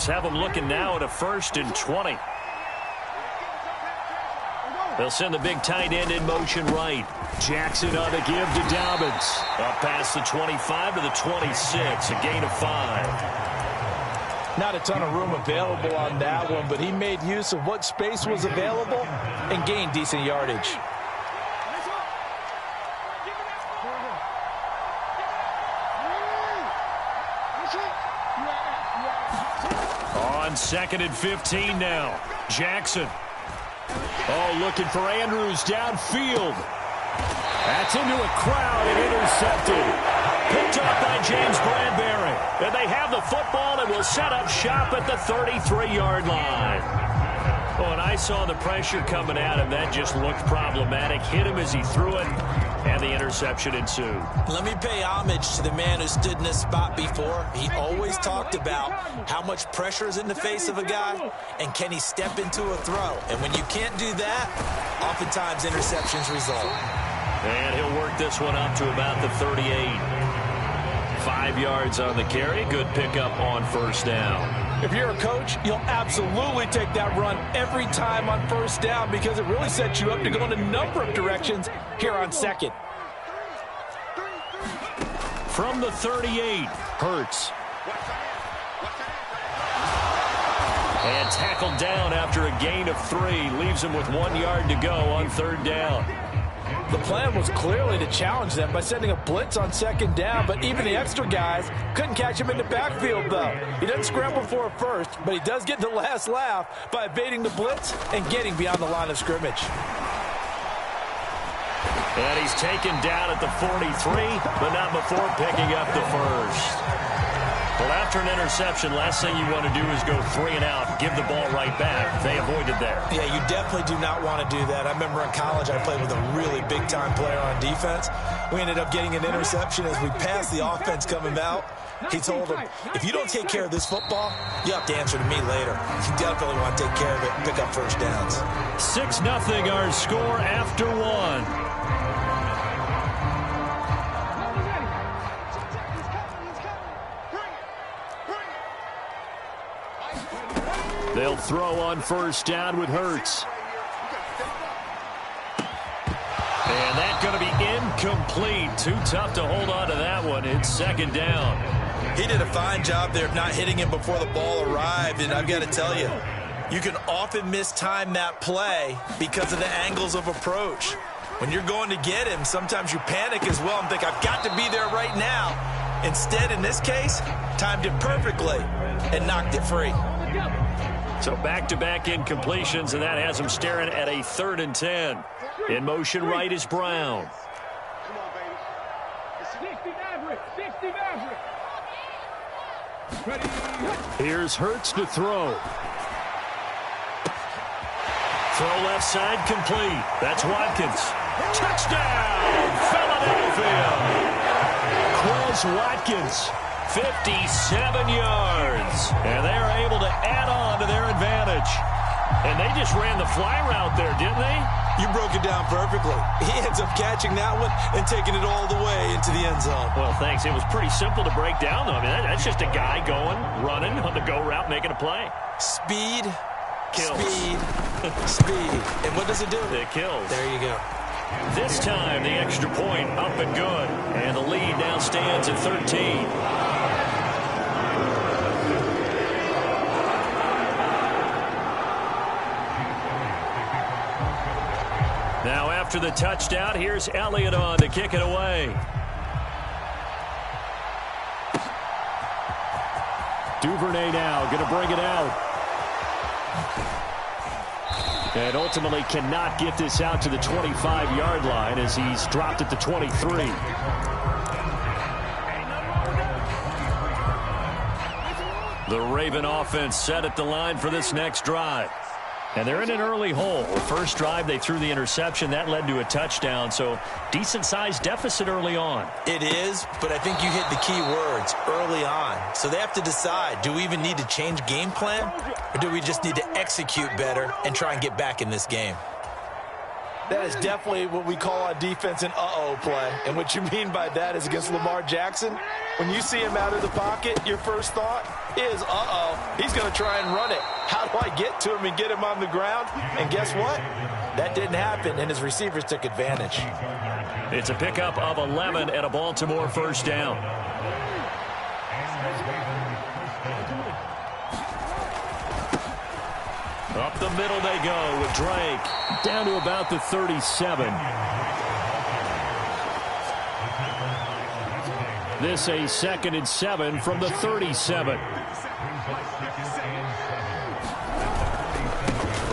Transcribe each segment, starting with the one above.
Raiders have them looking now at a 1st and 20. They'll send the big tight end in motion right. Jackson on the give to Dobbins. Up past the 25 to the 26, a gain of 5. Not a ton of room available on that one, but he made use of what space was available and gained decent yardage. On 2nd and 15 now. Jackson. Oh, looking for Andrews downfield. That's into a crowd and intercepted. Picked up by James Bradbury. And they have the football and will set up shop at the 33-yard line. Oh, and I saw the pressure coming at him. That just looked problematic. Hit him as he threw it, and the interception ensued. Let me pay homage to the man who stood in this spot before. He always talked about how much pressure is in the face of a guy, and can he step into a throw. And when you can't do that, oftentimes interceptions result. And he'll work this one up to about the 38. 5 yards on the carry. Good pickup on 1st down. If you're a coach, you'll absolutely take that run every time on 1st down because it really sets you up to go in a number of directions here on 2nd. From the 38, Hurts. And tackled down after a gain of 3. Leaves him with 1 yard to go on 3rd down. The plan was clearly to challenge them by sending a blitz on 2nd down, but even the extra guys couldn't catch him in the backfield, though. He doesn't scramble for a first, but he does get the last laugh by evading the blitz and getting beyond the line of scrimmage. And he's taken down at the 43, but not before picking up the first. Well, after an interception, last thing you want to do is go 3 and out, give the ball right back. They avoided that. Yeah, you definitely do not want to do that. I remember in college I played with a really big-time player on defense. We ended up getting an interception as we passed the offense coming out. He told him, if you don't take care of this football, you have to answer to me later. You definitely want to take care of it and pick up 1st downs. 6-0 our score after 1. They'll throw on 1st down with Hurts. And that's going to be incomplete. Too tough to hold on to that one. It's 2nd down. He did a fine job there of not hitting him before the ball arrived, and I've got to tell you, you can often mistime that play because of the angles of approach. When you're going to get him, sometimes you panic as well and think, I've got to be there right now. Instead, in this case, timed it perfectly and knocked it free. So back-to-back incompletions, and that has him staring at a 3rd and 10. In motion right is Brown. Come on, baby. 60 Maverick. Here's Hurts to throw. Throw left side complete. That's Watkins. Touchdown, Philadelphia. Quez Watkins. 57 yards. And they are able to add on to their advantage. And they just ran the fly route there, didn't they? You broke it down perfectly. He ends up catching that one and taking it all the way into the end zone. Well, thanks. It was pretty simple to break down, though. I mean, that's just a guy going, running on the go route, making a play. Speed, kills. Speed, speed. And what does it do? It kills. There you go. This time, the extra point up and good. And the lead now stands at 13. Now, after the touchdown, here's Elliott on to kick it away. Duvernay now going to bring it out. And ultimately cannot get this out to the 25-yard line as he's dropped at the 23. The Raven offense set at the line for this next drive. And they're in an early hole. The first drive, they threw the interception. That led to a touchdown, so decent-sized deficit early on. It is, but I think you hit the key words, early on. So they have to decide, do we even need to change game plan, or do we just need to execute better and try and get back in this game? That is definitely what we call on defense an uh-oh play. And what you mean by that is against Lamar Jackson, when you see him out of the pocket, your first thought is, uh-oh, he's going to try and run it. How do I get to him and get him on the ground? And guess what? That didn't happen, and his receivers took advantage. It's a pickup of 11 and a Baltimore first down. Up the middle they go with Drake. Down to about the 37. This a 2nd and 7 from the 37.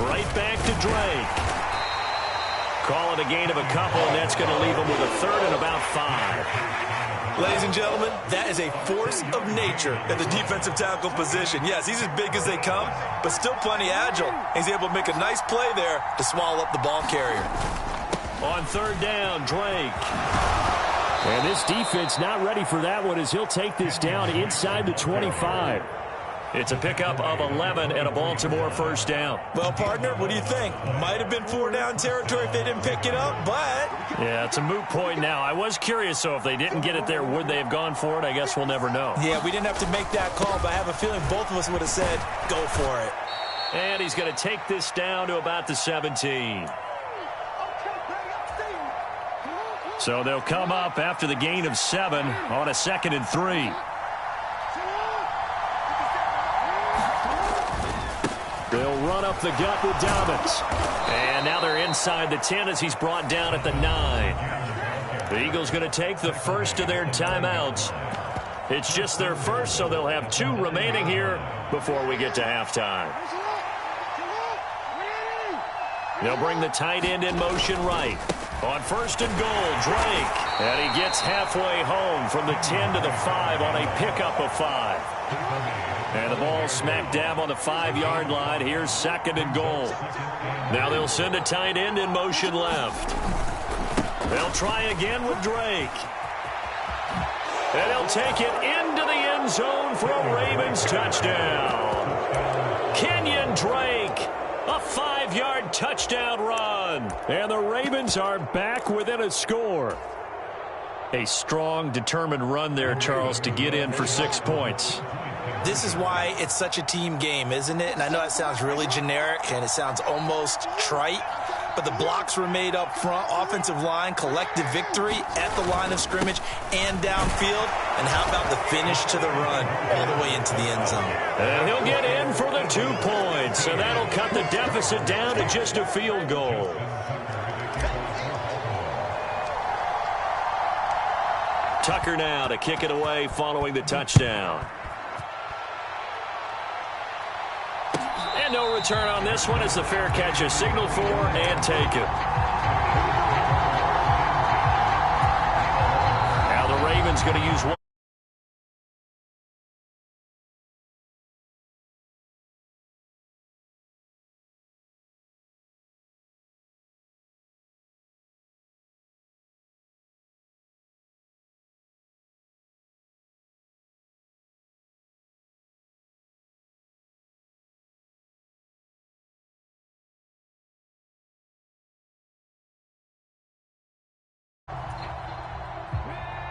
Right back to Drake. Call it a gain of a couple, and that's going to leave him with a 3rd and about 5. Ladies and gentlemen, that is a force of nature at the defensive tackle position. Yes, he's as big as they come, but still plenty agile. He's able to make a nice play there to swallow up the ball carrier. On 3rd down, Drake. And this defense not ready for that one as he'll take this down inside the 25. It's a pickup of 11 and a Baltimore first down. Well, partner, what do you think? Might have been 4-down territory if they didn't pick it up, but... Yeah, it's a moot point now. I was curious, so if they didn't get it there, would they have gone for it? I guess we'll never know. Yeah, we didn't have to make that call, but I have a feeling both of us would have said, go for it. And he's going to take this down to about the 17. So they'll come up after the gain of 7 on a 2nd and 3. They'll run up the gut with Dobbins. And now they're inside the 10 as he's brought down at the 9. The Eagles going to take the first of their timeouts. It's just their first, so they'll have 2 remaining here before we get to halftime. They'll bring the tight end in motion right. On 1st and goal, Drake. And he gets halfway home from the 10 to the 5 on a pickup of 5. And the ball smack dab on the 5-yard line. Here's 2nd and goal. Now they'll send a tight end in motion left. They'll try again with Drake. And he'll take it into the end zone for a Ravens touchdown. Kenyon Drake, a 5-yard touchdown run. And the Ravens are back within a score. A strong, determined run there, Charles, to get in for 6 points. This is why it's such a team game, isn't it? And I know it sounds really generic and it sounds almost trite, but the blocks were made up front, offensive line, collective victory at the line of scrimmage and downfield. And how about the finish to the run all the way into the end zone? And he'll get in for the 2 points, and that'll cut the deficit down to just a field goal. Tucker now to kick it away following the touchdown. And no return on this one as the fair catch is signaled for and taken. Now the Ravens going to use one.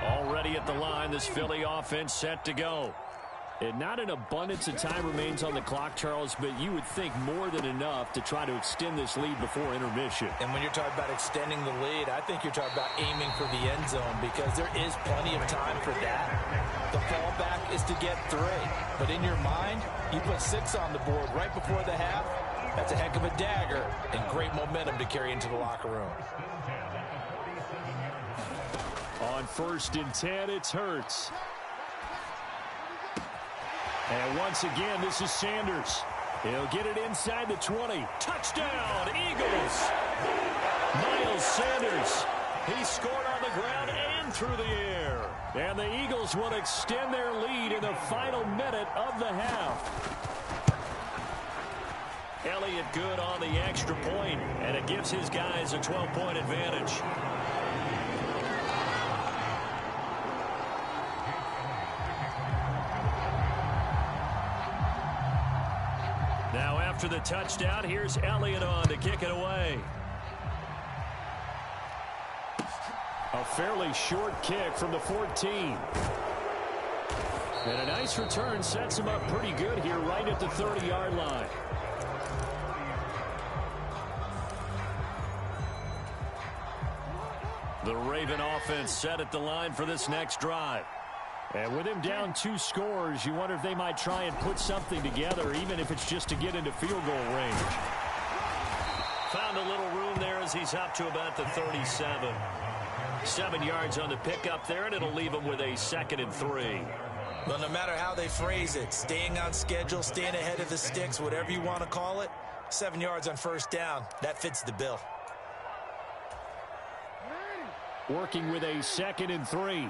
Already at the line, this Philly offense set to go. And not an abundance of time remains on the clock, Charles, but you would think more than enough to try to extend this lead before intermission. And when you're talking about extending the lead, I think you're talking about aiming for the end zone because there is plenty of time for that. The fallback is to get 3. But in your mind, you put 6 on the board right before the half. That's a heck of a dagger and great momentum to carry into the locker room. On 1st and 10, it's Hurts. And once again, this is Sanders. He'll get it inside the 20. Touchdown, Eagles! Miles Sanders. He scored on the ground and through the air. And the Eagles will extend their lead in the final minute of the half. Elliott good on the extra point, and it gives his guys a 12-point advantage. Now after the touchdown, here's Elliott on to kick it away. A fairly short kick from the 14. And a nice return sets him up pretty good here right at the 30-yard line. The Raven offense set at the line for this next drive. And with him down 2 scores, you wonder if they might try and put something together, even if it's just to get into field goal range. Found a little room there as he's up to about the 37. 7 yards on the pickup there, and it'll leave him with a 2nd and 3. Well, no matter how they phrase it, staying on schedule, staying ahead of the sticks, whatever you want to call it, 7 yards on first down, that fits the bill. Working with a 2nd and 3.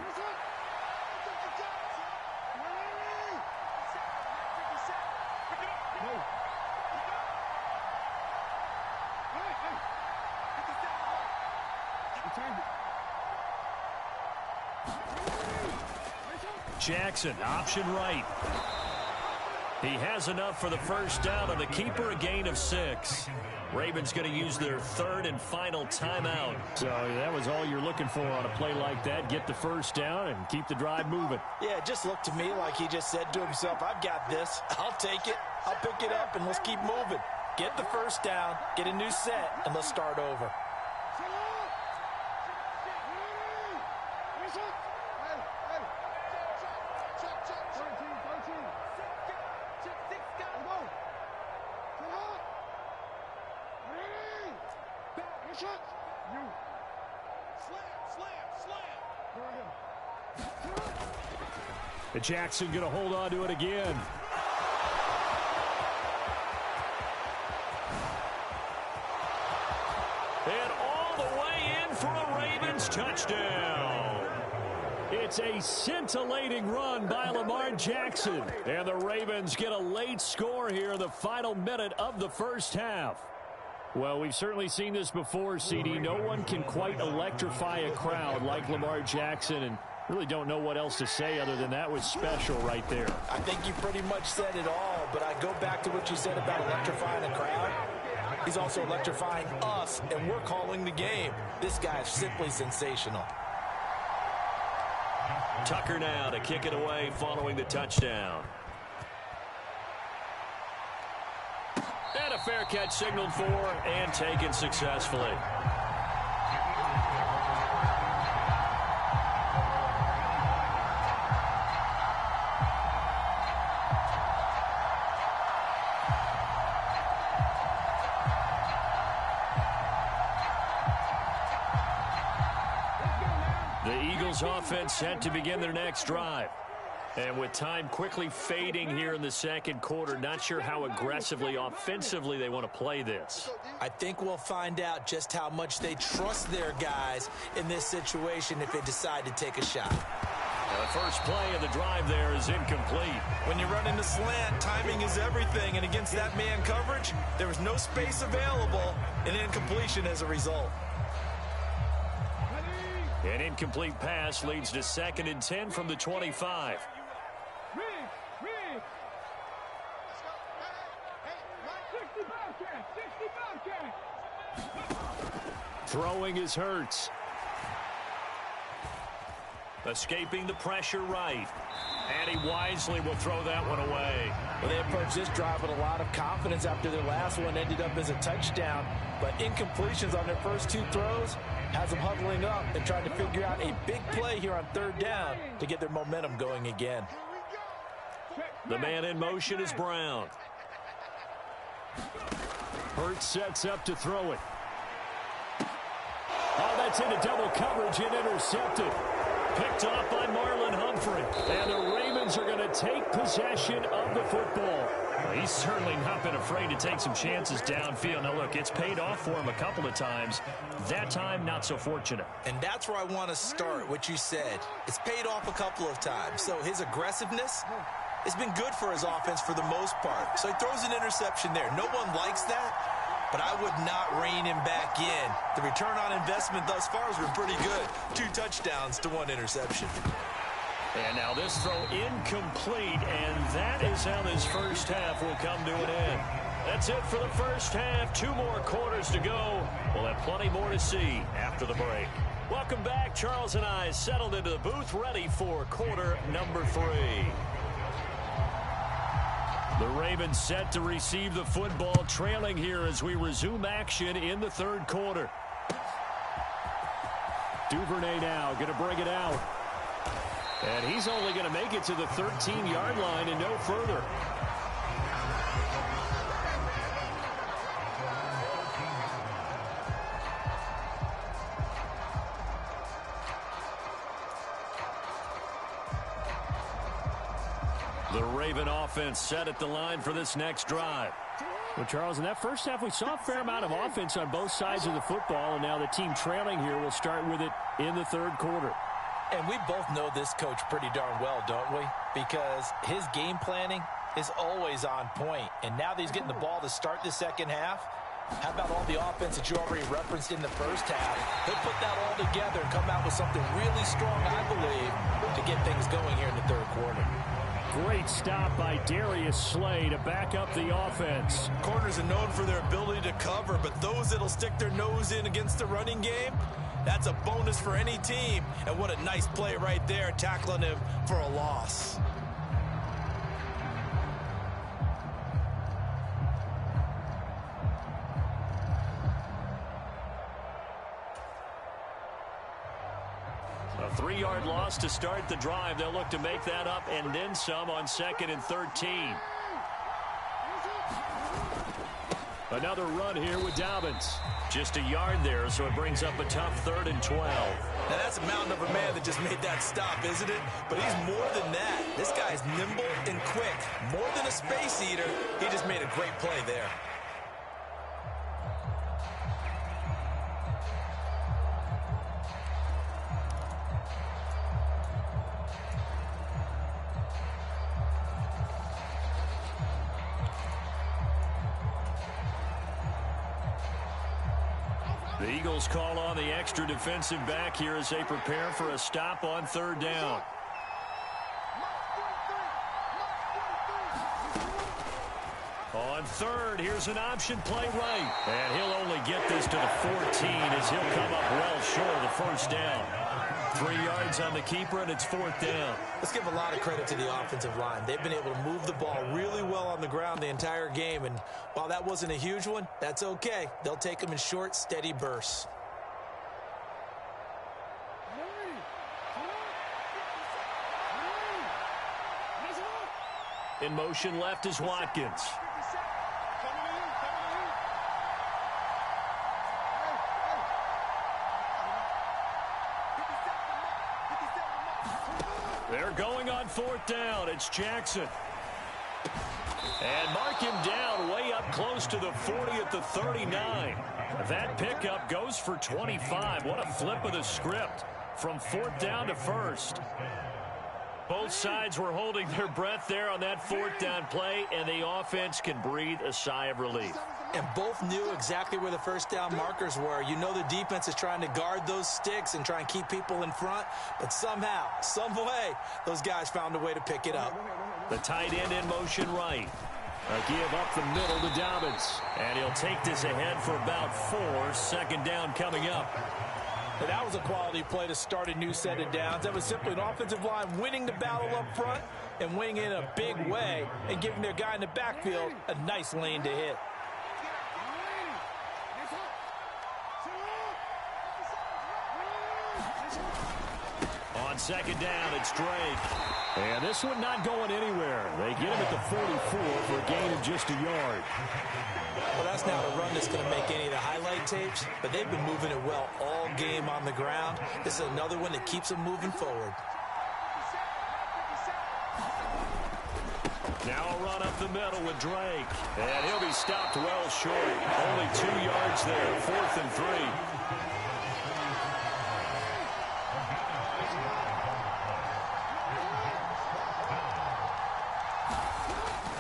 Jackson, option right. He has enough for the first down on the keeper, a gain of 6. Ravens going to use their 3rd and final timeout. So that was all you're looking for on a play like that. Get the first down and keep the drive moving. Yeah, it just looked to me like he just said to himself, I've got this. I'll take it. I'll pick it up, and let's keep moving. Get the first down, get a new set, and let's start over. And Jackson going to hold on to it again. And all the way in for a Ravens touchdown. It's a scintillating run by Lamar Jackson. And the Ravens get a late score here in the final minute of the first half. Well, we've certainly seen this before, CD. No one can quite electrify a crowd like Lamar Jackson, and really don't know what else to say other than that was special right there. I think you pretty much said it all, but I go back to what you said about electrifying a crowd. He's also electrifying us, and we're calling the game. This guy is simply sensational. Tucker now to kick it away following the touchdown. And a fair catch signaled for and taken successfully. The Eagles offense set to begin their next drive. And with time quickly fading here in the second quarter, not sure how aggressively, offensively they want to play this. I think we'll find out just how much they trust their guys in this situation if they decide to take a shot. Now the first play of the drive there is incomplete. When you run into slant, timing is everything, and against that man coverage, there was no space available, and incompletion as a result. An incomplete pass leads to 2nd and 10 from the 25. Throwing is Hurts. Escaping the pressure right. And he wisely will throw that one away. Well, they approached this drive with a lot of confidence after their last one ended up as a touchdown. But incompletions on their first 2 throws has them huddling up and trying to figure out a big play here on 3rd down to get their momentum going again. The man in motion is Brown. Hurts sets up to throw it. Oh, that's into double coverage and intercepted. Picked off by Marlon Humphrey. And the Ravens are going to take possession of the football. Well, he's certainly not been afraid to take some chances downfield. Now, look, it's paid off for him a couple of times. That time, not so fortunate. And that's where I want to start, what you said. It's paid off a couple of times. So his aggressiveness has been good for his offense for the most part. So he throws an interception there. No one likes that. But I would not rein him back in. The return on investment thus far has been pretty good. 2 touchdowns to 1 interception. And now this throw incomplete, and that is how this first half will come to an end. That's it for the first half. 2 more quarters to go. We'll have plenty more to see after the break. Welcome back. Charles and I settled into the booth, ready for quarter number 3. The Ravens set to receive the football, trailing here as we resume action in the third quarter. Duvernay now going to bring it out. And he's only going to make it to the 13-yard line and no further. The Raven offense set at the line for this next drive. Well, Charles, in that first half, we saw a fair amount of offense on both sides of the football, and now the team trailing here will start with it in the third quarter. And we both know this coach pretty darn well, don't we? Because his game planning is always on point. And now that he's getting the ball to start the second half, how about all the offense that you already referenced in the first half? He'll put that all together and come out with something really strong, I believe, to get things going here in the third quarter. Great stop by Darius Slay to back up the offense. Corners are known for their ability to cover, but those that'll stick their nose in against the running game, that's a bonus for any team. And what a nice play right there, tackling him for a loss. A 3-yard loss to start the drive. They'll look to make that up and then some on 2nd and 13. Another run here with Dobbins. Just a yard there, so it brings up a tough 3rd and 12. Now, that's a mountain of a man that just made that stop, isn't it? But he's more than that. This guy's nimble and quick. More than a space eater, he just made a great play there. The Eagles call on the extra defensive back here as they prepare for a stop on 3rd down. On 3rd, here's an option play right. And he'll only get this to the 14 as he'll come up well short of the first down. 3 yards on the keeper, and it's 4th down. Let's give a lot of credit to the offensive line. They've been able to move the ball really well on the ground the entire game, and while that wasn't a huge one, that's okay. They'll take them in short, steady bursts. In motion left is Watkins. They're going on 4th down. It's Jackson. And mark him down way up close to the 40 at the 39. That pickup goes for 25. What a flip of the script from 4th down to 1st. Both sides were holding their breath there on that 4th down play, and the offense can breathe a sigh of relief. And both knew exactly where the first down markers were. You know the defense is trying to guard those sticks and try and keep people in front, but somehow, some way, those guys found a way to pick it up. The tight end in motion right. A give up the middle to Dobbins. And he'll take this ahead for about 4. 2nd down coming up. And that was a quality play to start a new set of downs. That was simply an offensive line winning the battle up front and winning in a big way and giving their guy in the backfield a nice lane to hit. On 2nd down, it's Drake. And this one not going anywhere. They get him at the 44 for a gain of just a yard. Well, that's not a run that's going to make any of the highlight tapes, but they've been moving it well all game on the ground. This is another one that keeps them moving forward. Now a run up the middle with Drake. And he'll be stopped well short. Only 2 yards there, 4th and 3.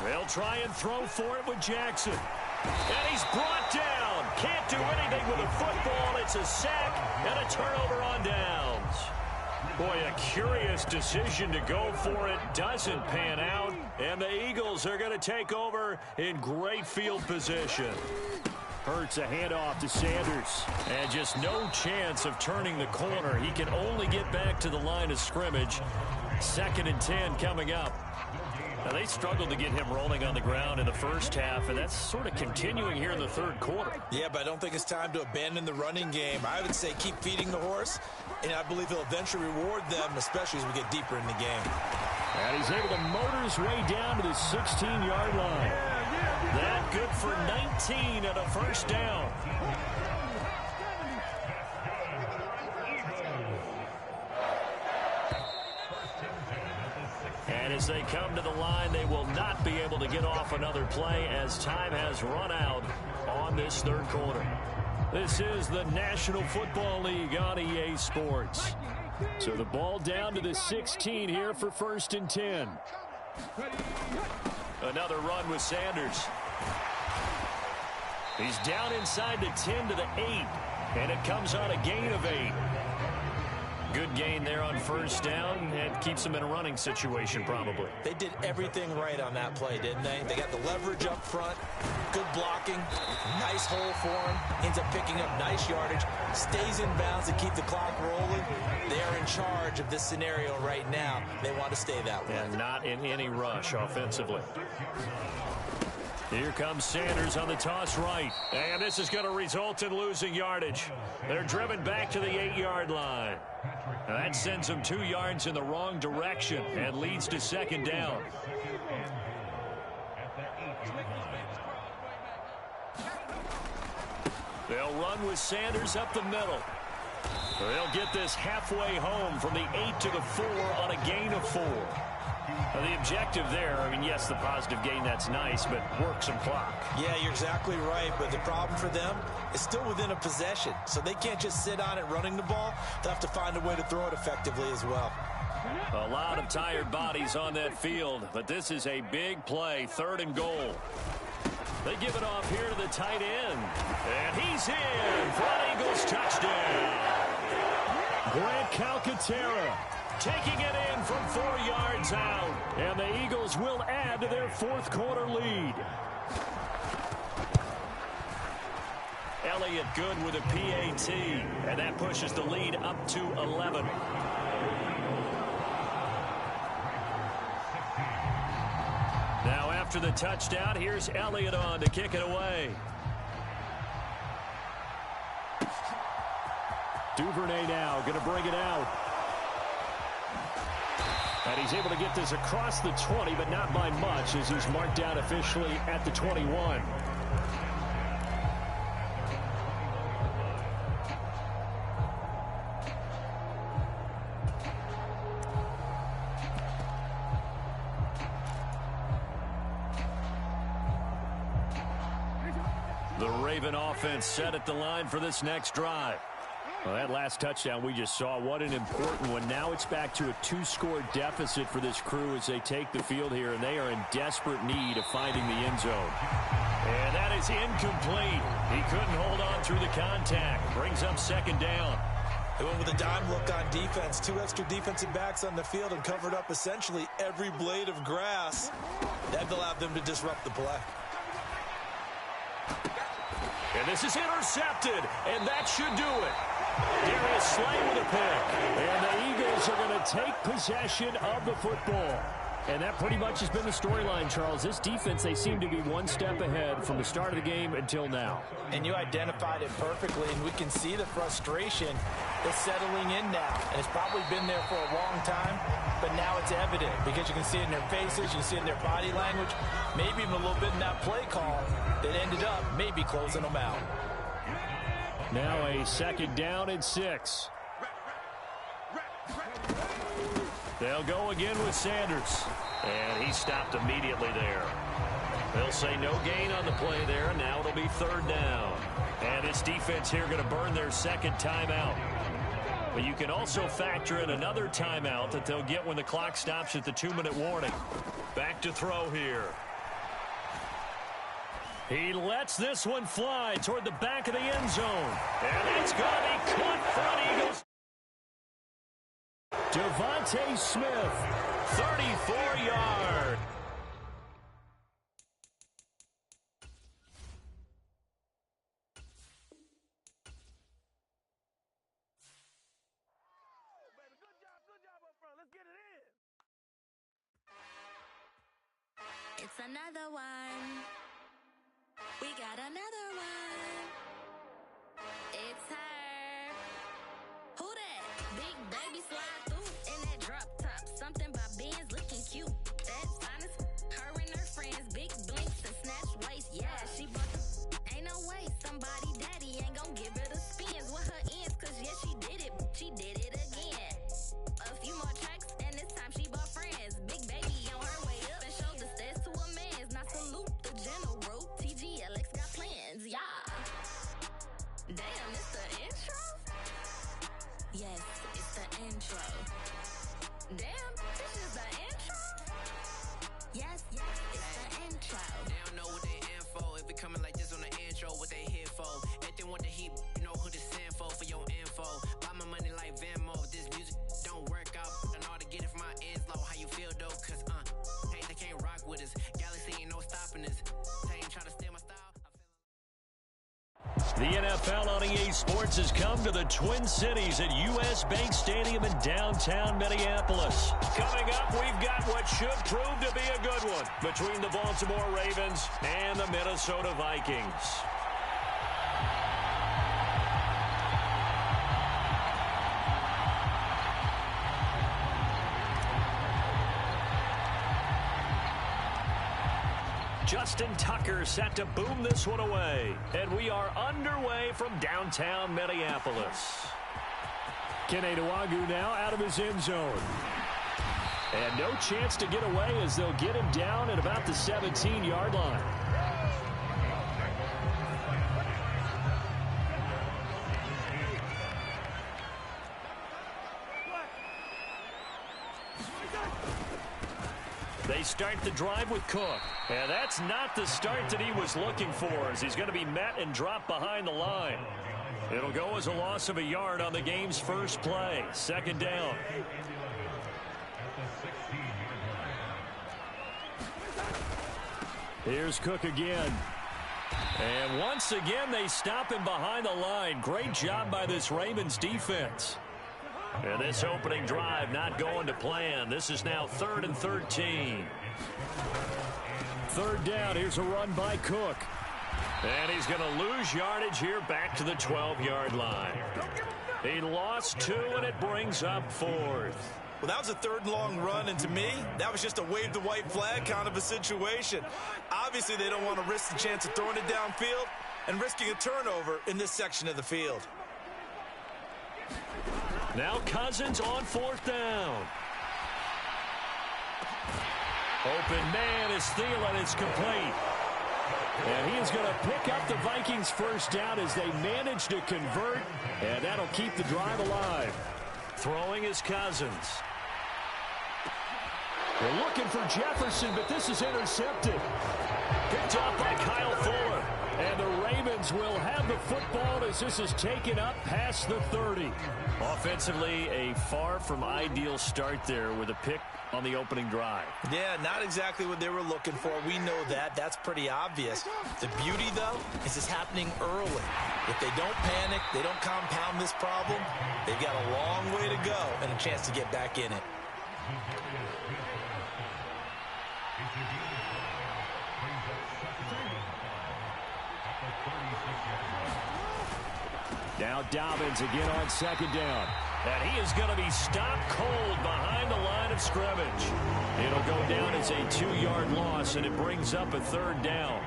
They'll try and throw for it with Jackson. And he's brought down. Can't do anything with the football. It's a sack and a turnover on downs. Boy, a curious decision to go for it. Doesn't pan out. And the Eagles are going to take over in great field position. Hurts a handoff to Sanders. And just no chance of turning the corner. He can only get back to the line of scrimmage. 2nd and 10 coming up. Now, they struggled to get him rolling on the ground in the first half, and that's sort of continuing here in the third quarter. Yeah, but I don't think it's time to abandon the running game. I would say keep feeding the horse, and I believe he'll eventually reward them, especially as we get deeper in the game. And he's able to motor his way down to the 16-yard line. That good for 19 and a first down. And as they come to the line, they will not be able to get off another play as time has run out on this third quarter. This is the National Football League on EA Sports. So the ball down to the 16 here for 1st and 10. Another run with Sanders. He's down inside the 10 to the 8, and it comes on a gain of 8. Good gain there on first down, and keeps them in a running situation probably. They did everything right on that play, didn't they? They got the leverage up front, good blocking, nice hole for him, ends up picking up nice yardage, stays in bounds to keep the clock rolling. They are in charge of this scenario right now. They want to stay that way. And not in any rush offensively. Here comes Sanders on the toss right. And this is going to result in losing yardage. They're driven back to the 8-yard line. That sends them 2 yards in the wrong direction and leads to 2nd down. They'll run with Sanders up the middle. They'll get this halfway home from the 8 to the 4 on a gain of 4. Now, the objective there, I mean, yes, the positive gain, that's nice, but work some clock. Yeah, you're exactly right, but the problem for them is still within a possession, so they can't just sit on it running the ball. They'll have to find a way to throw it effectively as well. A lot of tired bodies on that field, but this is a big play, 3rd and goal. They give it off here to the tight end, and he's in for an Eagles touchdown. Grant Calcaterra taking it in from 4 yards out. And the Eagles will add to their 4th quarter lead. Elliott good with a PAT. And that pushes the lead up to 11. Now after the touchdown, here's Elliott on to kick it away. Duvernay now going to bring it out. And he's able to get this across the 20, but not by much, as he's marked down officially at the 21. The Raven offense set at the line for this next drive. Well, that last touchdown we just saw, what an important one. Now it's back to a 2-score deficit for this crew as they take the field here, and they are in desperate need of finding the end zone. And that is incomplete. He couldn't hold on through the contact. Brings up 2nd down. They went with a dime look on defense. 2 extra defensive backs on the field and covered up essentially every blade of grass. That allowed them to disrupt the play. And this is intercepted, and that should do it. Darius Slay with a pick. And the Eagles are going to take possession of the football. And that pretty much has been the storyline, Charles. This defense, they seem to be one step ahead from the start of the game until now. And you identified it perfectly, and we can see the frustration that's settling in now. And it's probably been there for a long time, but now it's evident because you can see it in their faces, you can see it in their body language, maybe even a little bit in that play call that ended up maybe closing them out. Now a 2nd down and 6. They'll go again with Sanders. And he stopped immediately there. They'll say no gain on the play there. Now it'll be 3rd down. And this defense here going to burn their 2nd timeout. But you can also factor in another timeout that they'll get when the clock stops at the 2-minute warning. Back to throw here. He lets this one fly toward the back of the end zone. And it's going to be caught for an Eagles. Devontae Smith, 34 yards. It's another one. We got another one. It's her. Who that? Big baby slide through in that drop top. Something by Benz looking cute. That's honest. Her and her friends, big blinks and snatch waist. Yeah, she bought the. Ain't no way somebody daddy ain't gon' give her the spins with her ends. Cause yeah, she did it. She did it again. A few more tracks and this time she bought friends. Big baby on her way up and showed the stairs to a man's. Now salute the general. TGLX got plans, yeah. Damn, it's the intro? Yes, it's the intro. Damn, this is the intro? Yes, it's the intro. They don't know what they in for. If it coming like this on the intro, what they here for? If they want the heat, you know who to send for your info. Buy my money like Venmo. If this music don't work out, and all to get it from my ends low. How you feel though? Cause hey, they can't rock with us. Galaxy ain't no stopping us. They ain't try to steal my style. The NFL on EA Sports has come to the Twin Cities at U.S. Bank Stadium in downtown Minneapolis. Coming up, we've got what should prove to be a good one between the Baltimore Ravens and the Minnesota Vikings. Justin Tucker set to boom this one away. And we are underway from downtown Minneapolis. Kene Nwangwu now out of his end zone. And no chance to get away as they'll get him down at about the 17-yard line. They start the drive with Cook. And that's not the start that he was looking for, as he's going to be met and dropped behind the line. It'll go as a loss of a yard on the game's first play. Second down. Here's Cook again. And once again, they stop him behind the line. Great job by this Ravens defense. And this opening drive not going to plan. This is now 3rd and 13. Third down. Here's a run by Cook. And he's going to lose yardage here back to the 12-yard line. He lost 2, and it brings up 4th. Well, that was a third and long run, and to me, that was just a wave the white flag kind of a situation. Obviously, they don't want to risk the chance of throwing it downfield and risking a turnover in this section of the field. Now Cousins on 4th down. Open man is Thielen. It's complete. And he is going to pick up the Vikings' first down as they manage to convert, and that'll keep the drive alive. Throwing is Cousins. They're looking for Jefferson, but this is intercepted. Picked off by Kyle Fuller. And the Ravens will have the football as this is taken up past the 30. Offensively, a far from ideal start there with a pick on the opening drive. Yeah, not exactly what they were looking for. We know that. That's pretty obvious. The beauty, though, is it's happening early. If they don't panic, they don't compound this problem, they've got a long way to go and a chance to get back in it. Now Dobbins again on second down. And he is going to be stopped cold behind the line of scrimmage. It'll go down as a 2-yard loss, and it brings up a 3rd down.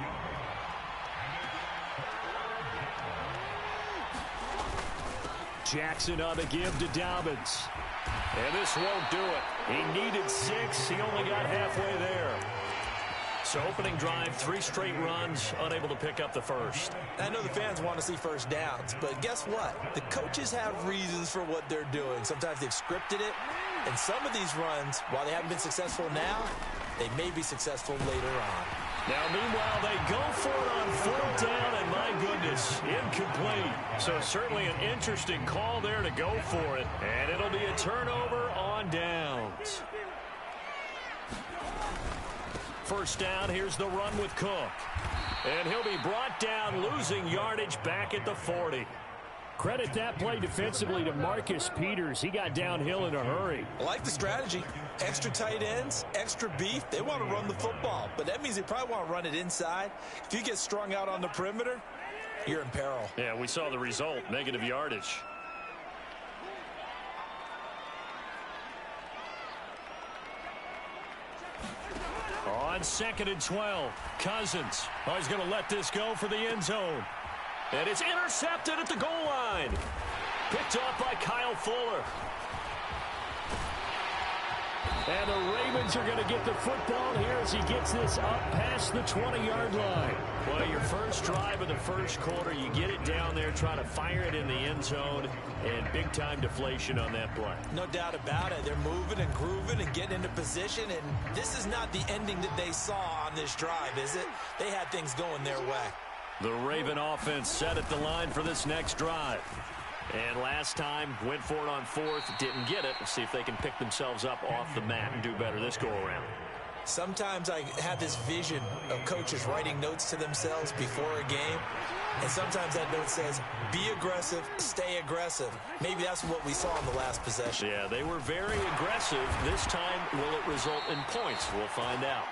Jackson on the give to Dobbins. And this won't do it. He needed 6. He only got halfway there. So opening drive, 3 straight runs, unable to pick up the first. I know the fans want to see first downs, but guess what? The coaches have reasons for what they're doing. Sometimes they've scripted it, and some of these runs, while they haven't been successful now, they may be successful later on. Now, meanwhile, they go for it on 4th down, and my goodness, incomplete. So certainly an interesting call there to go for it, and it'll be a turnover on downs. First down, here's the run with Cook. And he'll be brought down, losing yardage back at the 40. Credit that play defensively to Marcus Peters. He got downhill in a hurry. I like the strategy. Extra tight ends, extra beef. They want to run the football, but that means they probably want to run it inside. If you get strung out on the perimeter, you're in peril. Yeah, we saw the result, negative yardage. On 2nd and 12, Cousins. Oh, he's going to let this go for the end zone. And it's intercepted at the goal line. Picked off by Kyle Fuller. And the Ravens are going to get the football here as he gets this up past the 20-yard line. Well, your first drive of the first quarter, you get it down there, try to fire it in the end zone, and big-time deflation on that play. No doubt about it. They're moving and grooving and getting into position, and this is not the ending that they saw on this drive, is it? They had things going their way. The Raven offense set at the line for this next drive. And last time, went for it on 4th, didn't get it. We'll see if they can pick themselves up off the mat and do better this go-around. Sometimes I have this vision of coaches writing notes to themselves before a game, and sometimes that note says, be aggressive, stay aggressive. Maybe that's what we saw in the last possession. Yeah, they were very aggressive. This time, will it result in points? We'll find out.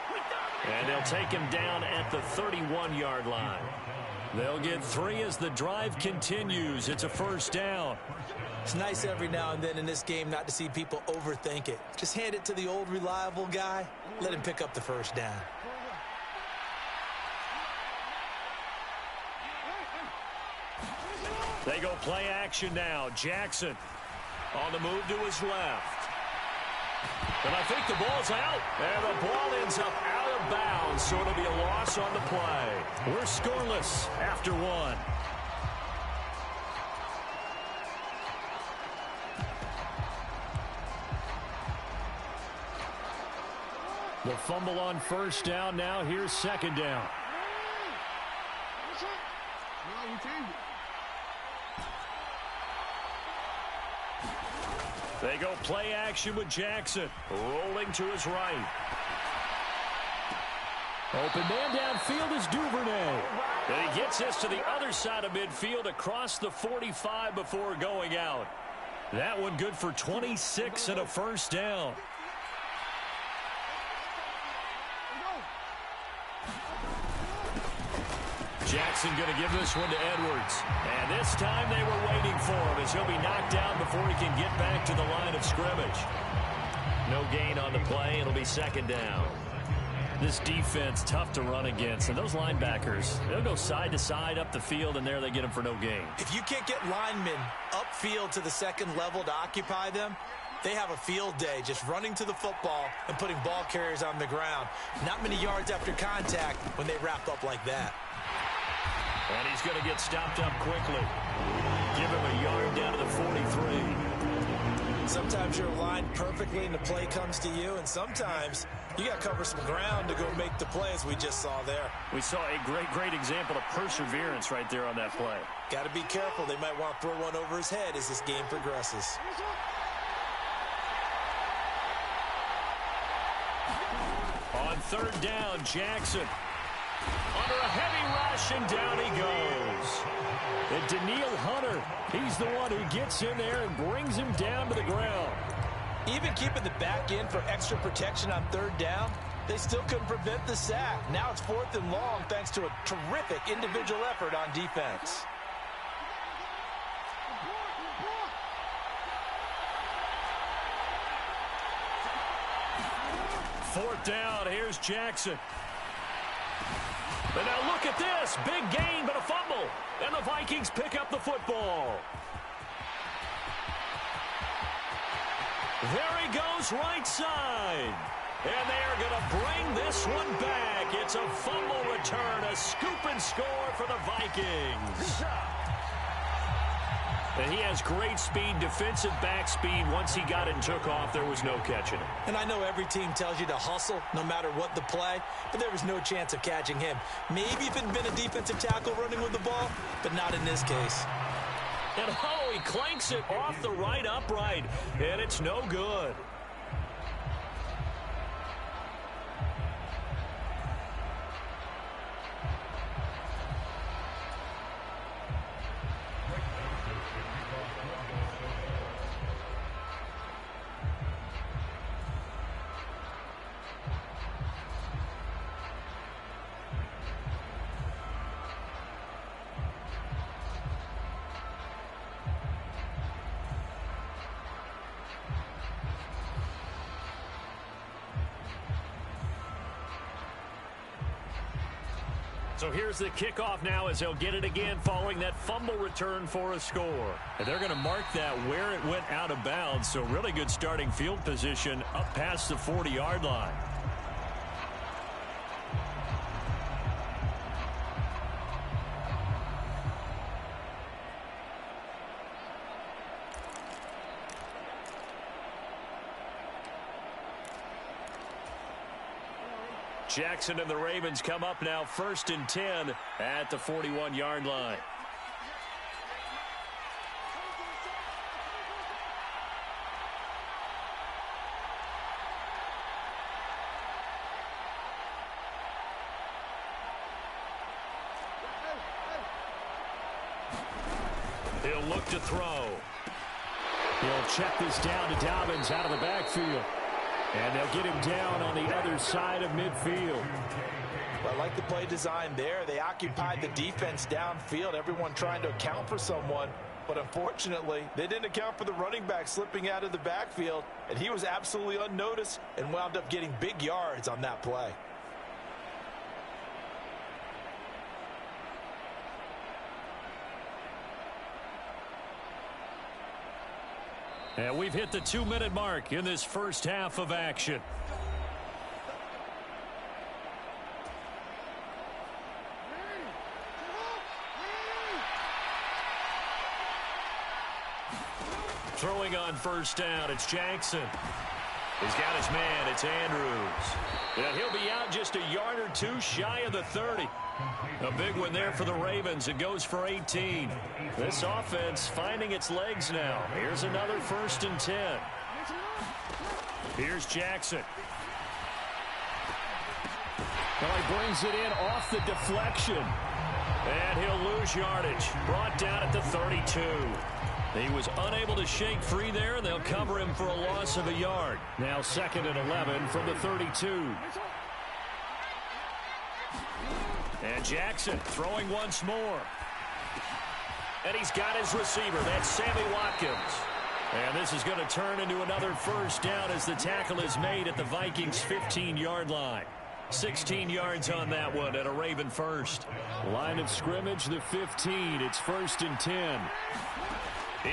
And they'll take him down at the 31-yard line. They'll get 3 as the drive continues. It's a first down. It's nice every now and then in this game not to see people overthink it. Just hand it to the old reliable guy. Let him pick up the first down. They go play action now. Jackson on the move to his left. And I think the ball's out. And the ball ends up out of bounds, so it'll be a loss on the play. We're scoreless after 1. The fumble on first down now. Here's second down. They go play action with Jackson. Rolling to his right. Open man downfield is Duvernay. And he gets this to the other side of midfield across the 45 before going out. That one good for 26 and a first down. Jackson going to give this one to Edwards. And this time they were waiting for him as he'll be knocked down before he can get back to the line of scrimmage. No gain on the play. It'll be second down. This defense, tough to run against. And those linebackers, they'll go side to side up the field, and there they get them for no gain. If you can't get linemen upfield to the second level to occupy them, they have a field day just running to the football and putting ball carriers on the ground. Not many yards after contact when they wrap up like that. And he's going to get stopped up quickly. Give him a yard down to the 43. Sometimes you're aligned perfectly and the play comes to you, and sometimes you got to cover some ground to go make the play, as we just saw there. We saw a great example of perseverance right there on that play. Got to be careful. They might want to throw one over his head as this game progresses. On third down, Jackson. Under a heavy rush, and down he goes. And Daniil Hunter, he's the one who gets in there and brings him down to the ground. Even keeping the back in for extra protection on third down, they still couldn't prevent the sack. Now it's 4th and long thanks to a terrific individual effort on defense. Fourth down, here's Jackson. And now look at this. Big gain, but a fumble. And the Vikings pick up the football. There he goes, right side. And they are going to bring this one back. It's a fumble return, a scoop and score for the Vikings. And he has great speed, defensive back speed. Once he got it and took off, there was no catching it. And I know every team tells you to hustle no matter what the play, but there was no chance of catching him. Maybe if it had been a defensive tackle running with the ball, but not in this case. And oh, he clanks it off the right upright, and it's no good. So here's the kickoff now as they'll get it again following that fumble return for a score. And they're going to mark that where it went out of bounds. So really good starting field position up past the 40-yard line. Jackson and the Ravens come up now 1st and 10 at the 41-yard line. He'll look to throw. He'll check this down to Dobbins out of the backfield. And they'll get him down on the other side of midfield. Well, I like the play design there. They occupied the defense downfield, everyone trying to account for someone. But unfortunately, they didn't account for the running back slipping out of the backfield. And he was absolutely unnoticed and wound up getting big yards on that play. And we've hit the 2-minute mark in this first half of action. Throwing on first down, it's Jackson. He's got his man, it's Andrews. And he'll be out just a yard or two shy of the 30. A big one there for the Ravens. It goes for 18. This offense finding its legs now. Here's another 1st and 10. Here's Jackson. Well, he brings it in off the deflection. And he'll lose yardage. Brought down at the 32. He was unable to shake free there, and they'll cover him for a loss of a yard. Now 2nd and 11 from the 32. And Jackson throwing once more. And he's got his receiver. That's Sammy Watkins. And this is going to turn into another first down as the tackle is made at the Vikings' 15-yard line. 16 yards on that one at a Raven first. Line of scrimmage, the 15. It's 1st and 10.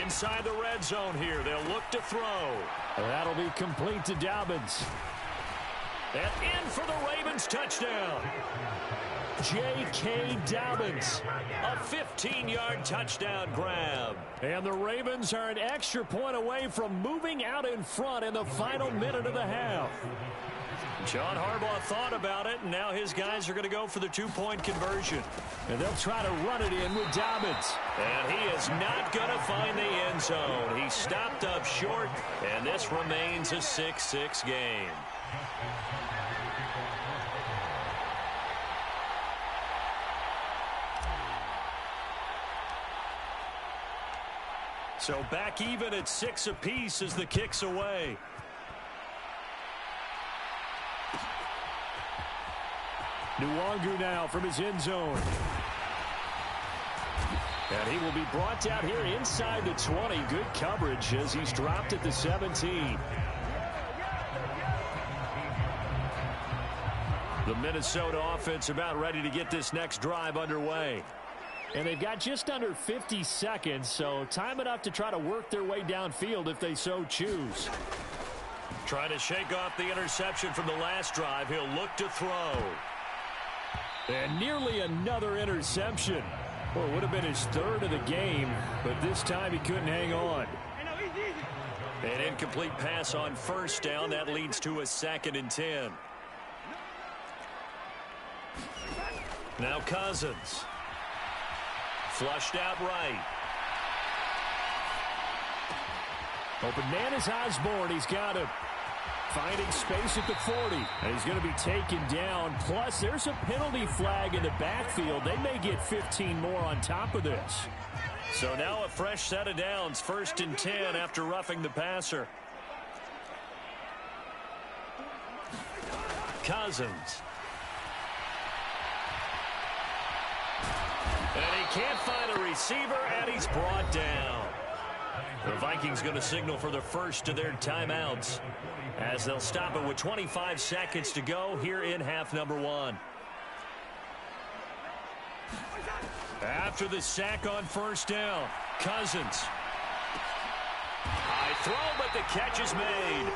Inside the red zone here. They'll look to throw. That'll be complete to Dobbins. And in for the Ravens touchdown. J.K. Dobbins, a 15-yard touchdown grab. And the Ravens are an extra point away from moving out in front in the final minute of the half. John Harbaugh thought about it, and now his guys are going to go for the 2-point conversion. And they'll try to run it in with Dobbins. And he is not going to find the end zone. He stopped up short, and this remains a 6-6 game. So back even at 6 apiece as the kick's away. Nwangu now from his end zone. And he will be brought down here inside the 20. Good coverage as he's dropped at the 17. The Minnesota offense about ready to get this next drive underway. And they've got just under 50 seconds, so time enough to try to work their way downfield if they so choose. Trying to shake off the interception from the last drive. He'll look to throw. And nearly another interception. Well, it would have been his 3rd of the game, but this time he couldn't hang on. An incomplete pass on first down. That leads to a 2nd and 10. Now Cousins. Flushed out right. Open man is Osborne. He's got him. Finding space at the 40. And he's going to be taken down. Plus, there's a penalty flag in the backfield. They may get 15 more on top of this. So now a fresh set of downs. 1st and 10 after roughing the passer. Cousins. And he can't find a receiver, and he's brought down. The Vikings going to signal for the first of their timeouts as they'll stop it with 25 seconds to go here in half number 1. After the sack on first down, Cousins. High throw, but the catch is made.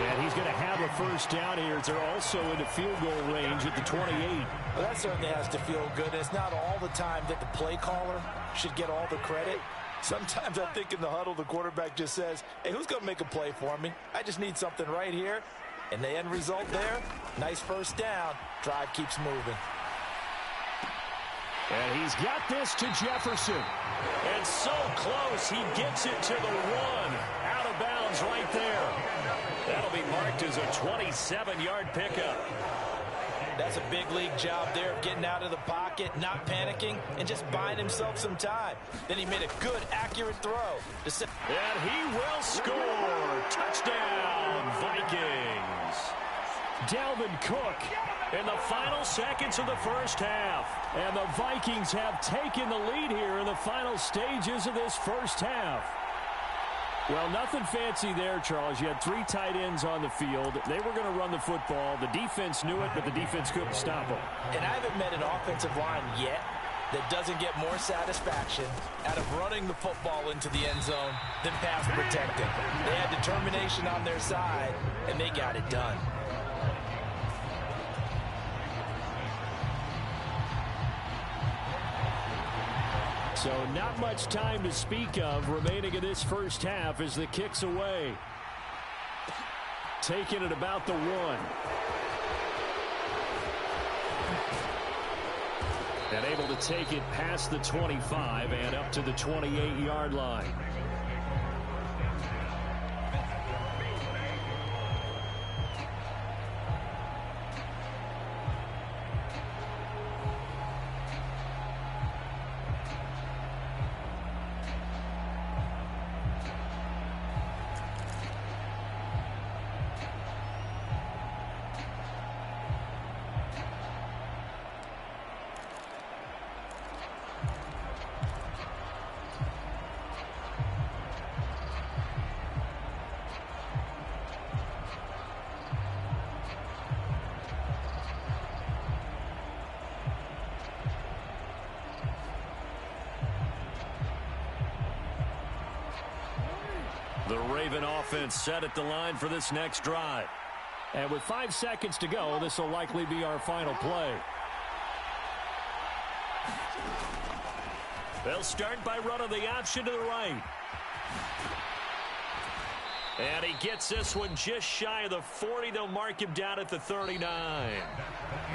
And he's going to have a first down here as they're also into field goal range at the 28. Well, that certainly has to feel good. It's not all the time that the play caller should get all the credit. Sometimes I think in the huddle, the quarterback just says, hey, who's going to make a play for me? I just need something right here. And the end result there, nice first down. Drive keeps moving. And he's got this to Jefferson. And so close, he gets it to the 1. Out of bounds right there. That'll be marked as a 27-yard pickup. That's a big league job there of getting out of the pocket, not panicking, and just buying himself some time. Then he made a good, accurate throw. And he will score. Touchdown, Vikings. Dalvin Cook in the final seconds of the first half. And the Vikings have taken the lead here in the final stages of this first half. Well, nothing fancy there, Charles. You had 3 tight ends on the field. They were going to run the football. The defense knew it, but the defense couldn't stop them. And I haven't met an offensive line yet that doesn't get more satisfaction out of running the football into the end zone than pass protecting. They had determination on their side, and they got it done. So not much time to speak of remaining in this first half as the kick's away. Taking it about the 1. And able to take it past the 25 and up to the 28-yard line. The Raven offense set at the line for this next drive. And with 5 seconds to go, this will likely be our final play. They'll start by running the option to the right. And he gets this one just shy of the 40. They'll mark him down at the 39.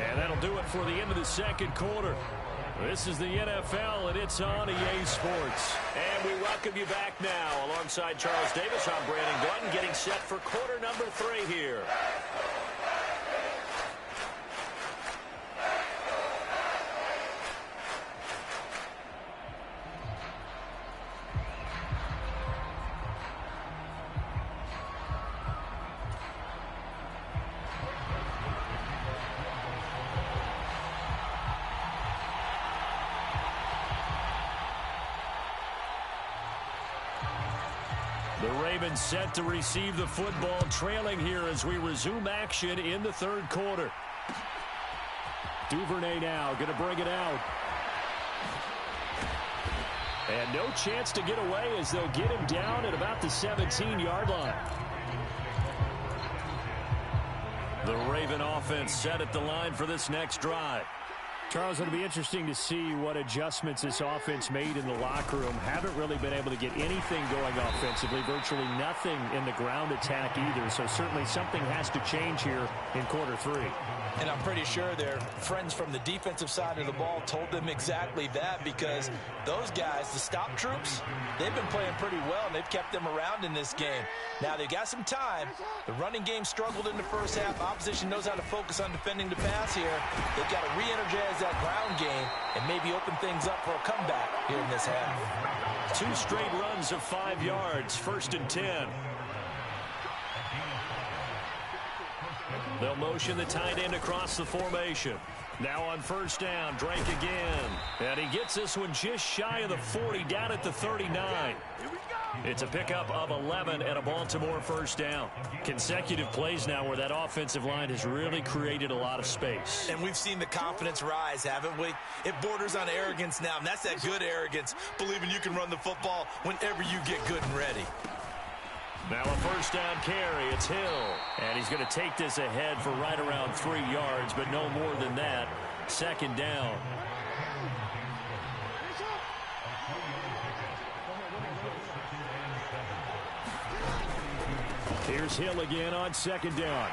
And that'll do it for the end of the second quarter. This is the NFL, and it's on EA Sports. And we welcome you back now. Alongside Charles Davis, I'm Brandon Gordon, getting set for quarter number 3 here. The Ravens set to receive the football, trailing here as we resume action in the third quarter. Duvernay now going to bring it out. And no chance to get away as they'll get him down at about the 17-yard line. The Raven offense set at the line for this next drive. Charles, it'll be interesting to see what adjustments this offense made in the locker room. Haven't really been able to get anything going offensively, virtually nothing in the ground attack either. So certainly something has to change here in quarter 3. And I'm pretty sure their friends from the defensive side of the ball told them exactly that, because those guys, the stop troops, they've been playing pretty well, and they've kept them around in this game. Now, they've got some time. The running game struggled in the first half. Opposition knows how to focus on defending the pass here. They've got to re-energize that ground game and maybe open things up for a comeback here in this half. 2 straight runs of 5 yards, 1st and 10. They'll motion the tight end across the formation. Now on first down, Drake again. And he gets this one just shy of the 40, down at the 39. It's a pickup of 11 and a Baltimore first down. Consecutive plays now where that offensive line has really created a lot of space. And we've seen the confidence rise, haven't we? It borders on arrogance now, and that's that good arrogance, believing you can run the football whenever you get good and ready. Now a first down carry. It's Hill. And he's going to take this ahead for right around 3 yards, but no more than that. Second down. Here's Hill again on second down.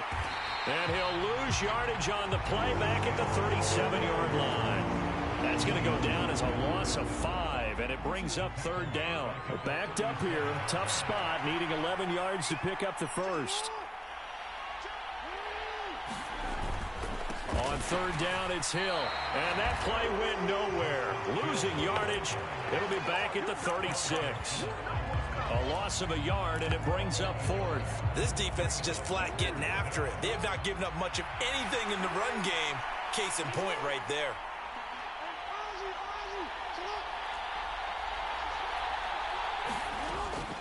And he'll lose yardage on the play back at the 37-yard line. That's going to go down as a loss of 5, and it brings up third down. We're backed up here. Tough spot, needing 11 yards to pick up the first. On third down, it's Hill. And that play went nowhere. Losing yardage. It'll be back at the 36. A loss of a yard, and it brings up fourth. This defense is just flat getting after it. They have not given up much of anything in the run game. Case in point right there.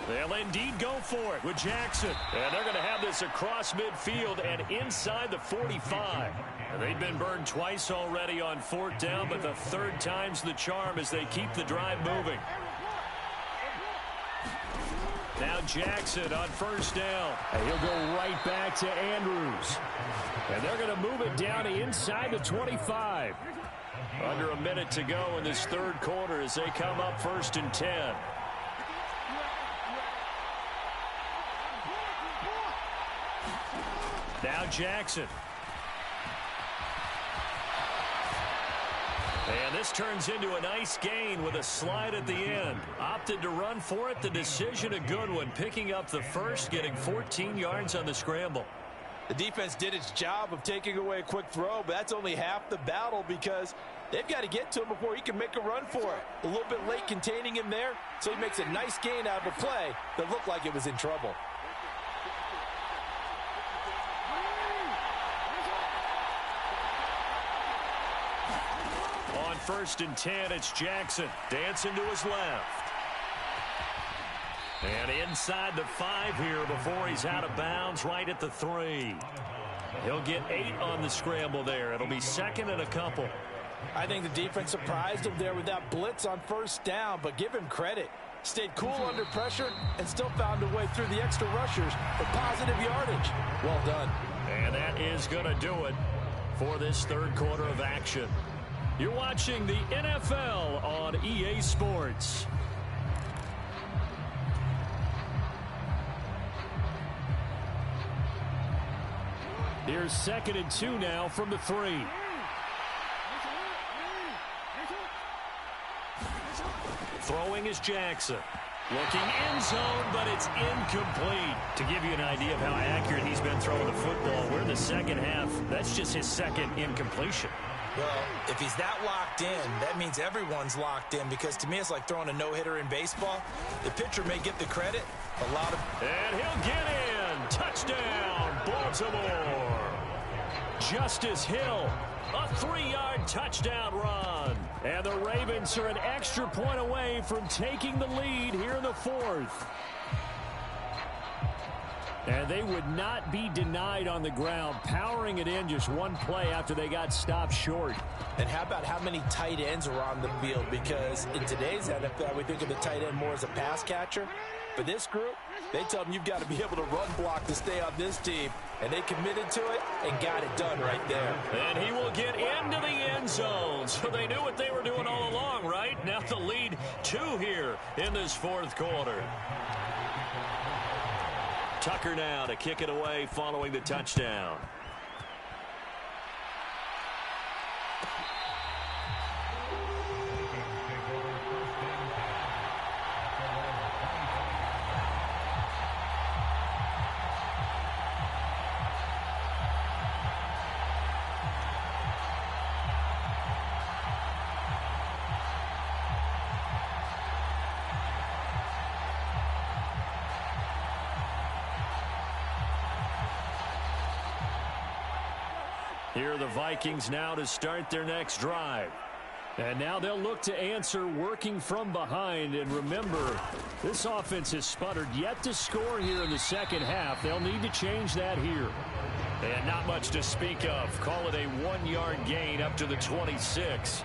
They'll indeed go for it with Jackson. And they're going to have this across midfield and inside the 45. And they've been burned twice already on fourth down, but the third time's the charm as they keep the drive moving. Now Jackson on first down. And he'll go right back to Andrews. And they're going to move it down to inside the 25. Under a minute to go in this third quarter as they come up first and 10. Now Jackson. And this turns into a nice gain with a slide at the end. Opted to run for it. The decision a good one. Picking up the first, getting 14 yards on the scramble. The defense did its job of taking away a quick throw, but that's only half the battle because they've got to get to him before he can make a run for it. A little bit late containing him there, so he makes a nice gain out of a play that looked like it was in trouble. On first and 10, it's Jackson. Dancing to his left. And inside the 5 here before he's out of bounds, right at the 3. He'll get 8 on the scramble there. It'll be second and a couple. I think the defense surprised him there with that blitz on first down, but give him credit. Stayed cool under pressure and still found a way through the extra rushers for positive yardage. Well done. And that is going to do it for this third quarter of action. You're watching the NFL on EA Sports. Here's second and 2 now from the 3. Throwing is Jackson. Looking end zone, but it's incomplete. To give you an idea of how accurate he's been throwing the football, we're in the second half. That's just his second incompletion. Well, if he's that locked in, that means everyone's locked in because to me it's like throwing a no-hitter in baseball. The pitcher may get the credit. And he'll get in. Touchdown, Baltimore. Justice Hill, a 3-yard touchdown run. And the Ravens are an extra point away from taking the lead here in the fourth. And they would not be denied on the ground, powering it in just one play after they got stopped short. And how about how many tight ends are on the field? Because in today's NFL, we think of the tight end more as a pass catcher. For this group, they tell them you've got to be able to run block to stay on this team. And they committed to it and got it done right there. And he will get into the end zone. So they knew what they were doing all along, right? Now the lead 2 here in this fourth quarter. Tucker now to kick it away following the touchdown. Here are the Vikings now to start their next drive. And now they'll look to answer working from behind. And remember, this offense has sputtered yet to score here in the second half. They'll need to change that here. And not much to speak of. Call it a 1-yard gain up to the 26.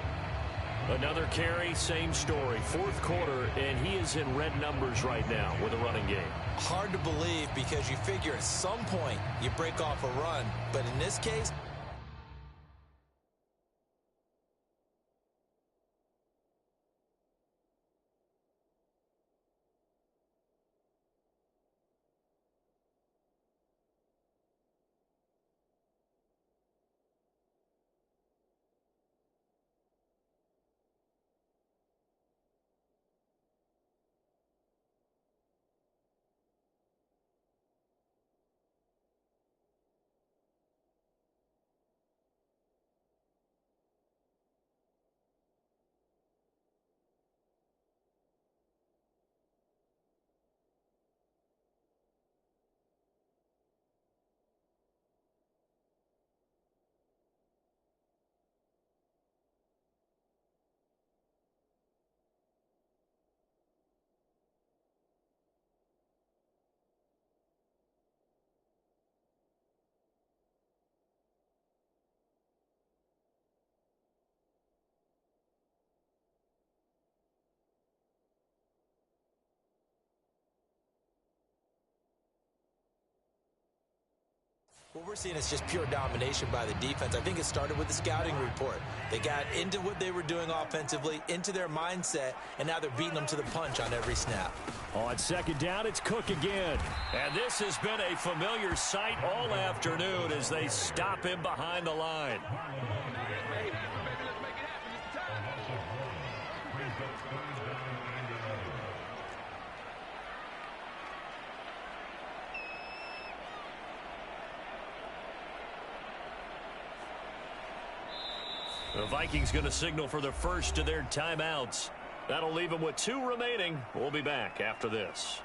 Another carry, same story. Fourth quarter, and he is in red numbers right now with a running game. Hard to believe because you figure at some point you break off a run. But in this case, what we're seeing is just pure domination by the defense. I think it started with the scouting report. They got into what they were doing offensively, into their mindset, and now they're beating them to the punch on every snap. On second down, it's Cook again. And this has been a familiar sight all afternoon as they stop him behind the line. The Vikings going to signal for the first of their timeouts. That'll leave them with 2 remaining. We'll be back after this.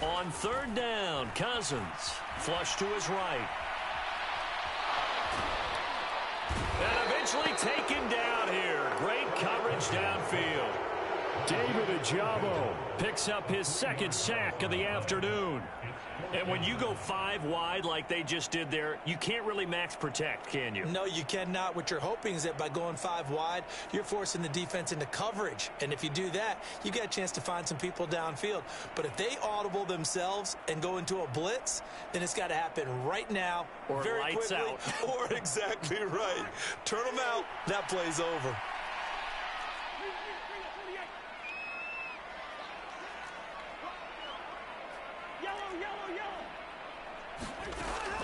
On third down, Cousins. Flush to his right. And eventually taken down here. Great coverage downfield. David Ojabo picks up his second sack of the afternoon. And when you go 5 wide like they just did there, you can't really max protect, can you? No, you cannot. What you're hoping is that by going 5 wide, you're forcing the defense into coverage. And if you do that, you got a chance to find some people downfield. But if they audible themselves and go into a blitz, then it's got to happen right now, or very lights quickly, out. Or exactly right. Turn them out. That play's over.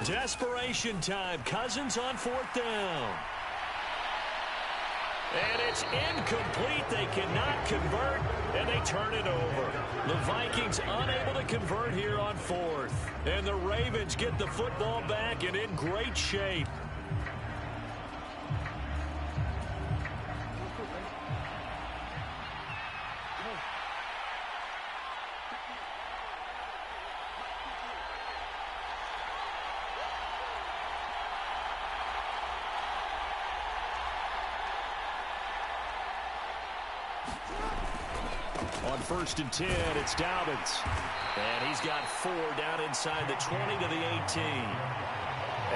Desperation time. Cousins on fourth down. And it's incomplete. They cannot convert, and they turn it over. The Vikings unable to convert here on fourth. And the Ravens get the football back and in great shape. On 1st and 10, it's Dobbins. And he's got 4 down inside the 20 to the 18.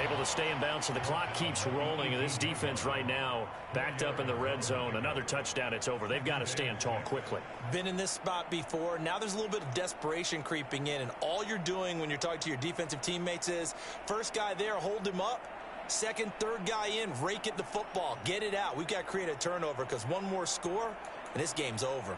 Able to stay in bounds, so the clock keeps rolling. And this defense right now backed up in the red zone. Another touchdown, it's over. They've got to stand tall quickly. Been in this spot before. Now there's a little bit of desperation creeping in. And all you're doing when you're talking to your defensive teammates is, first guy there, hold him up. Second, third guy in, rake at the football. Get it out. We've got to create a turnover because one more score, and this game's over.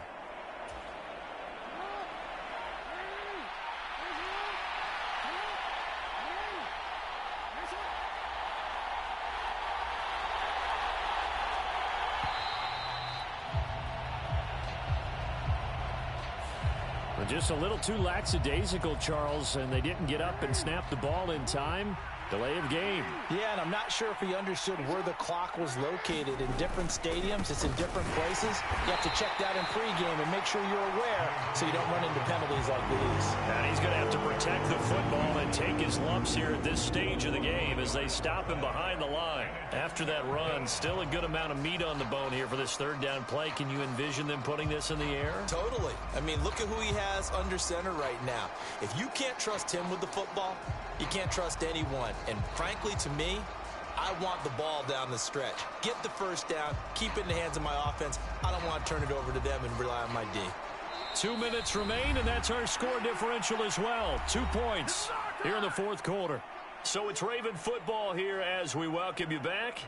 Just a little too lackadaisical, Charles, and they didn't get up and snap the ball in time. Delay of game. Yeah, and I'm not sure if he understood where the clock was located. In different stadiums, it's in different places. You have to check that in pregame and make sure you're aware so you don't run into penalties like these. And he's going to have to protect the football and take his lumps here at this stage of the game as they stop him behind the line. After that run, still a good amount of meat on the bone here for this third down play. Can you envision them putting this in the air? Totally. I mean, look at who he has under center right now. If you can't trust him with the football, you can't trust anyone. And frankly, to me, I want the ball down the stretch. Get the first down, keep it in the hands of my offense. I don't want to turn it over to them and rely on my D. 2 minutes remain, and that's our score differential as well. 2 points here in the fourth quarter. So it's Raven football here as we welcome you back.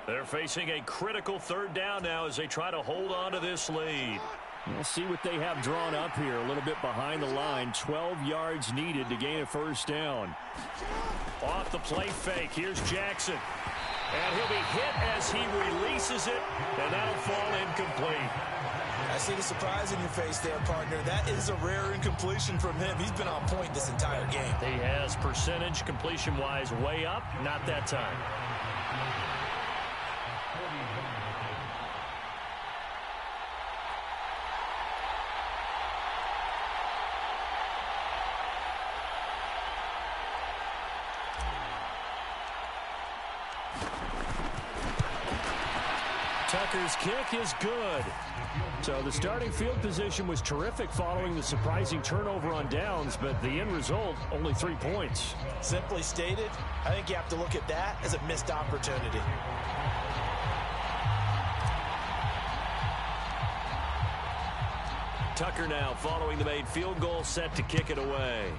They're facing a critical third down now as they try to hold on to this lead. We'll see what they have drawn up here. A little bit behind the line. 12 yards needed to gain a first down. Off the play fake. Here's Jackson. And he'll be hit as he releases it. And that'll fall incomplete. I see the surprise in your face there, partner. That is a rare incompletion from him. He's been on point this entire game. He has percentage completion-wise way up. Not that time. Tucker's kick is good. So the starting field position was terrific following the surprising turnover on downs, but the end result, only 3 points. Simply stated, I think you have to look at that as a missed opportunity. Tucker now following the made field goal, set to kick it away.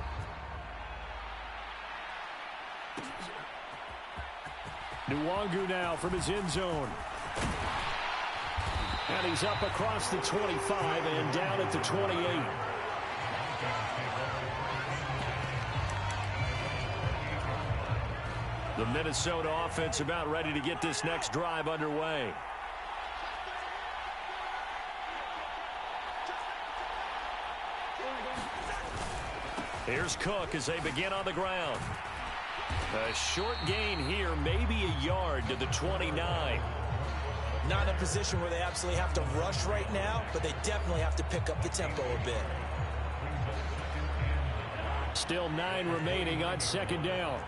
Nwangu now from his end zone. And he's up across the 25 and down at the 28. The Minnesota offense about ready to get this next drive underway. Here's Cook as they begin on the ground. A short gain here, maybe a yard to the 29. Not in a position where they absolutely have to rush right now, but they definitely have to pick up the tempo a bit. Still 9 remaining on second down.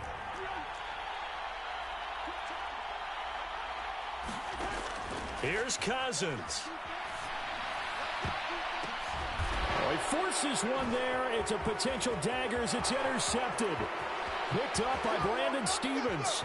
Here's Cousins. Oh, he forces one there. It's a potential dagger as it's intercepted. Picked up by Brandon Stevens.